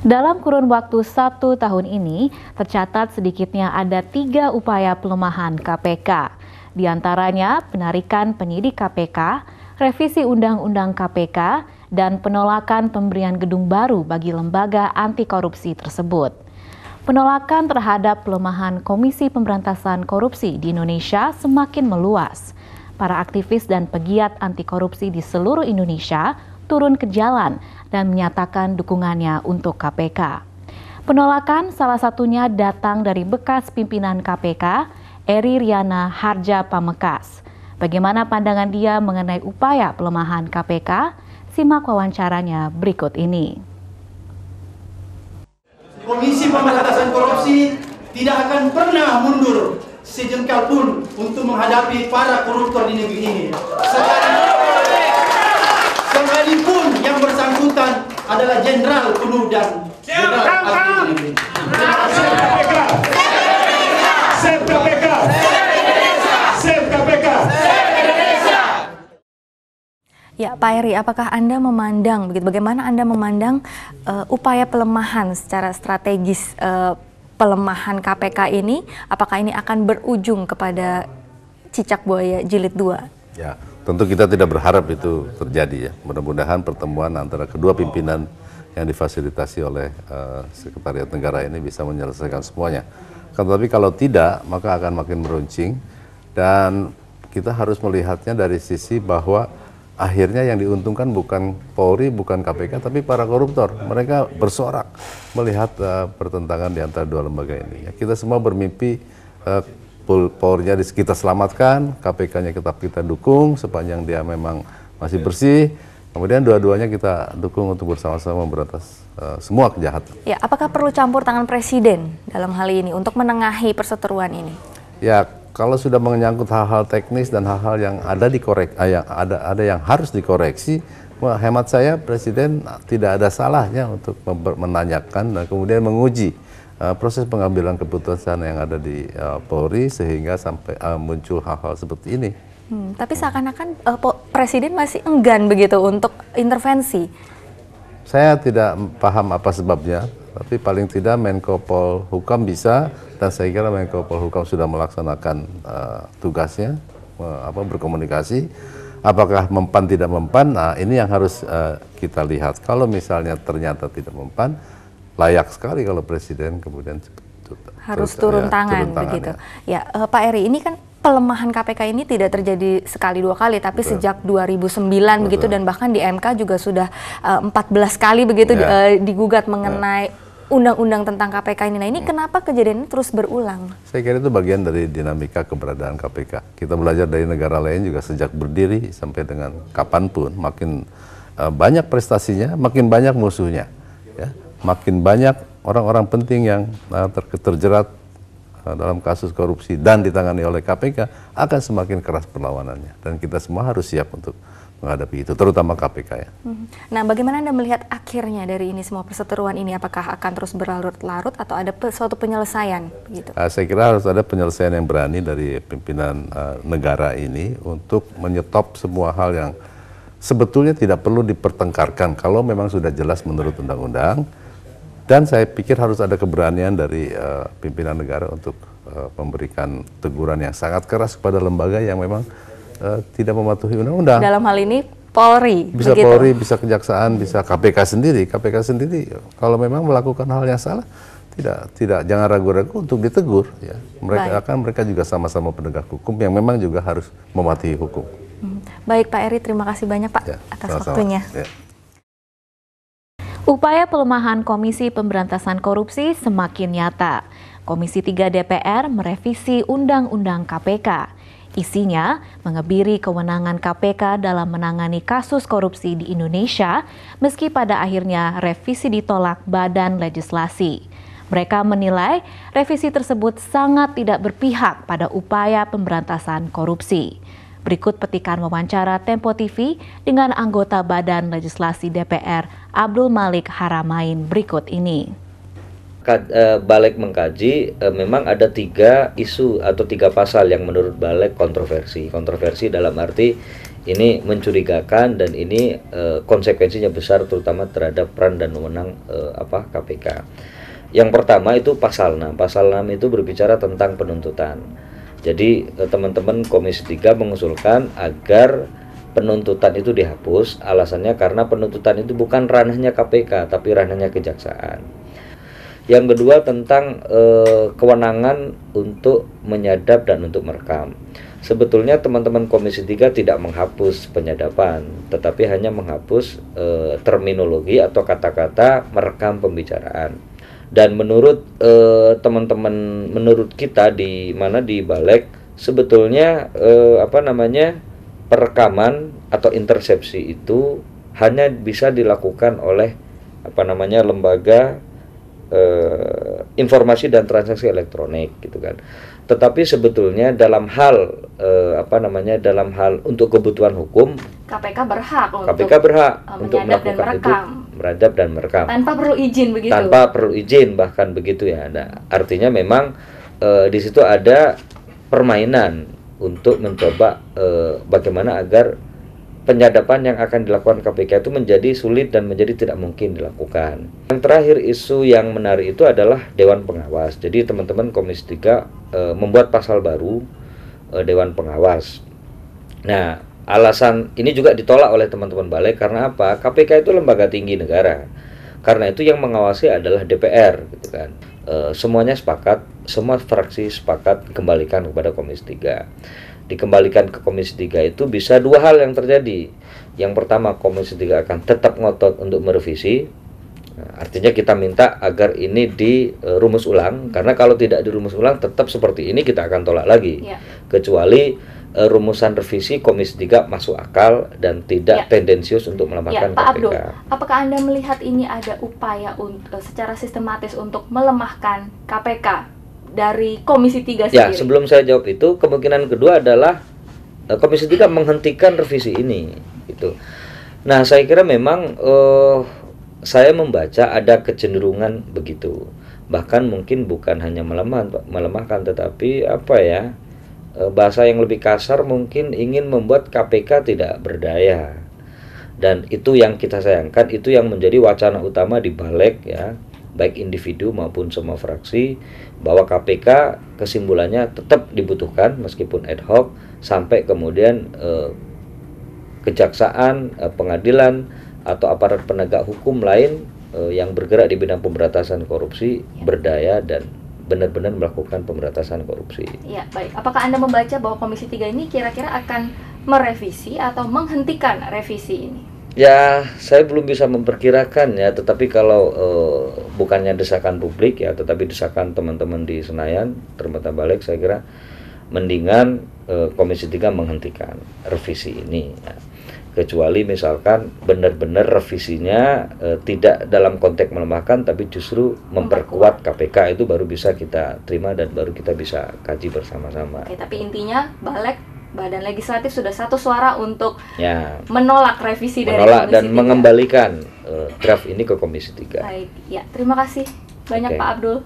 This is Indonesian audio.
Dalam kurun waktu 1 tahun ini, tercatat sedikitnya ada 3 upaya pelemahan KPK. Di antaranya penarikan penyidik KPK, revisi Undang-Undang KPK, dan penolakan pemberian gedung baru bagi lembaga anti korupsi tersebut. Penolakan terhadap pelemahan Komisi Pemberantasan Korupsi di Indonesia semakin meluas. Para aktivis dan pegiat anti korupsi di seluruh Indonesia turun ke jalan dan menyatakan dukungannya untuk KPK. Penolakan salah satunya datang dari bekas pimpinan KPK, Eri Riana Harja Pamekas. Bagaimana pandangan dia mengenai upaya pelemahan KPK? Simak wawancaranya berikut ini. Komisi Pemberantasan Korupsi tidak akan pernah mundur sejengkal pun untuk menghadapi para koruptor di negeri ini. Sekalipun yang bersangkutan adalah jenderal penuh dan jenderal aktif. Save KPK! Save KPK! Ya, Pak Eri, apakah Anda memandang, bagaimana Anda memandang upaya pelemahan secara strategis pelemahan KPK ini, apakah ini akan berujung kepada cicak buaya jilid 2? Ya, tentu kita tidak berharap itu terjadi ya. Mudah-mudahan pertemuan antara kedua pimpinan yang difasilitasi oleh Sekretariat Negara ini bisa menyelesaikan semuanya. Tetapi kalau tidak, maka akan makin meruncing dan kita harus melihatnya dari sisi bahwa akhirnya yang diuntungkan bukan Polri, bukan KPK, tapi para koruptor. Mereka bersorak melihat pertentangan di antara dua lembaga ini. Ya, kita semua bermimpi Polri-nya kita selamatkan, KPK-nya kita dukung sepanjang dia memang masih bersih. Kemudian dua-duanya kita dukung untuk bersama-sama memberantas semua kejahatan. Ya, apakah perlu campur tangan Presiden dalam hal ini untuk menengahi perseteruan ini? Ya, kalau sudah menyangkut hal-hal teknis dan hal-hal yang ada ada yang harus dikoreksi, hemat saya Presiden tidak ada salahnya untuk menanyakan dan kemudian menguji proses pengambilan keputusan yang ada di Polri sehingga sampai muncul hal-hal seperti ini. Tapi seakan-akan Presiden masih enggan begitu untuk intervensi. Saya tidak paham apa sebabnya, tapi paling tidak Menko Polhukam bisa, dan saya kira Menko Polhukam sudah melaksanakan tugasnya, berkomunikasi. Apakah mempan tidak mempan? Nah, ini yang harus kita lihat. Kalau misalnya ternyata tidak mempan, layak sekali kalau Presiden kemudian harus turun tangan begitu. Ya, Pak Eri, ini kan pelemahan KPK ini tidak terjadi sekali dua kali, tapi sejak 2009 begitu, dan bahkan di MK juga sudah 14 kali begitu digugat mengenai undang-undang tentang KPK ini. Nah, ini kenapa kejadian ini terus berulang? Saya kira itu bagian dari dinamika keberadaan KPK. Kita belajar dari negara lain juga sejak berdiri sampai dengan kapanpun, makin banyak prestasinya, makin banyak musuhnya. Ya. Makin banyak orang-orang penting yang terjerat dalam kasus korupsi dan ditangani oleh KPK, akan semakin keras perlawanannya. Dan kita semua harus siap untuk menghadapi itu, terutama KPK ya. Nah, bagaimana Anda melihat akhirnya dari ini semua perseteruan ini? Apakah akan terus berlarut-larut atau ada suatu penyelesaian? Gitu? Saya kira harus ada penyelesaian yang berani dari pimpinan negara ini untuk menyetop semua hal yang sebetulnya tidak perlu dipertengkarkan kalau memang sudah jelas menurut undang-undang. Dan saya pikir harus ada keberanian dari pimpinan negara untuk memberikan teguran yang sangat keras kepada lembaga yang memang tidak mematuhi undang-undang. Dalam hal ini Polri. Bisa begitu? Polri, bisa Kejaksaan, bisa KPK sendiri. KPK sendiri kalau memang melakukan hal yang salah, jangan ragu-ragu untuk ditegur. Ya. Mereka juga sama-sama penegak hukum yang memang juga harus mematuhi hukum. Baik Pak Eri, terima kasih banyak Pak atas waktunya. Ya. Upaya pelemahan Komisi Pemberantasan Korupsi semakin nyata. Komisi 3 DPR merevisi Undang-Undang KPK. Isinya mengebiri kewenangan KPK dalam menangani kasus korupsi di Indonesia, meski pada akhirnya revisi ditolak Badan Legislasi. Mereka menilai revisi tersebut sangat tidak berpihak pada upaya pemberantasan korupsi. Berikut petikan wawancara Tempo TV dengan anggota Badan Legislasi DPR Abdul Malik Haramain berikut ini. Balik mengkaji, memang ada 3 isu atau 3 pasal yang menurut Balik kontroversi. Kontroversi dalam arti ini mencurigakan dan ini konsekuensinya besar terutama terhadap peran dan wewenang KPK. Yang pertama itu pasal 6. Pasal 6 itu berbicara tentang penuntutan. Jadi teman-teman Komisi 3 mengusulkan agar penuntutan itu dihapus. Alasannya karena penuntutan itu bukan ranahnya KPK tapi ranahnya kejaksaan. Yang kedua tentang kewenangan untuk menyadap dan untuk merekam. Sebetulnya teman-teman Komisi 3 tidak menghapus penyadapan, tetapi hanya menghapus terminologi atau kata-kata merekam pembicaraan. Dan menurut teman-teman, menurut kita di Balek, sebetulnya perekaman atau intersepsi itu hanya bisa dilakukan oleh lembaga informasi dan transaksi elektronik gitu kan. Tetapi sebetulnya dalam hal untuk kebutuhan hukum KPK berhak untuk melakukan itu, meradap dan merekam tanpa perlu izin begitu. Tanpa perlu izin bahkan begitu ya. Nah, artinya memang di situ ada permainan untuk mencoba bagaimana agar penyadapan yang akan dilakukan KPK itu menjadi sulit dan menjadi tidak mungkin dilakukan. Yang terakhir, isu yang menarik itu adalah Dewan Pengawas. Jadi teman-teman Komisi 3 membuat pasal baru Dewan Pengawas. Nah, alasan ini juga ditolak oleh teman-teman Balek karena apa? KPK itu lembaga tinggi negara. Karena itu yang mengawasi adalah DPR gitu kan. Semuanya sepakat, semua fraksi sepakat kembalikan kepada Komisi 3. Dikembalikan ke Komisi 3 itu bisa dua hal yang terjadi. Yang pertama, Komisi 3 akan tetap ngotot untuk merevisi. Nah, artinya kita minta agar ini dirumus ulang, karena kalau tidak dirumus ulang tetap seperti ini kita akan tolak lagi. Kecuali rumusan revisi Komisi 3 masuk akal dan tidak tendensius untuk melemahkan Pak KPK. Abdul, apakah Anda melihat ini ada upaya secara sistematis untuk melemahkan KPK dari Komisi 3 sendiri? Ya, sebelum saya jawab itu, kemungkinan kedua adalah Komisi 3 menghentikan revisi ini gitu. Nah, saya kira memang saya membaca ada kecenderungan begitu. Bahkan mungkin bukan hanya melemahkan tetapi bahasa yang lebih kasar mungkin ingin membuat KPK tidak berdaya. Dan itu yang kita sayangkan, itu yang menjadi wacana utama di Balek ya, baik individu maupun semua fraksi, bahwa KPK kesimpulannya tetap dibutuhkan meskipun ad hoc sampai kemudian kejaksaan, pengadilan atau aparat penegak hukum lain yang bergerak di bidang pemberantasan korupsi berdaya dan benar-benar melakukan pemberantasan korupsi. Ya, baik. Apakah Anda membaca bahwa Komisi 3 ini kira-kira akan merevisi atau menghentikan revisi ini? Ya, saya belum bisa memperkirakan ya, tetapi kalau bukannya desakan publik ya, tetapi desakan teman-teman di Senayan, terutama Balek, saya kira mendingan Komisi 3 menghentikan revisi ini ya. Kecuali misalkan benar-benar revisinya tidak dalam konteks melemahkan tapi justru memperkuat KPK, itu baru bisa kita terima dan baru kita bisa kaji bersama-sama. Oke, tapi intinya Balek, Badan Legislatif sudah satu suara untuk menolak revisi dari Komisi 3. Dan mengembalikan draft ini ke Komisi 3. Baik, ya, terima kasih banyak Pak Abdul.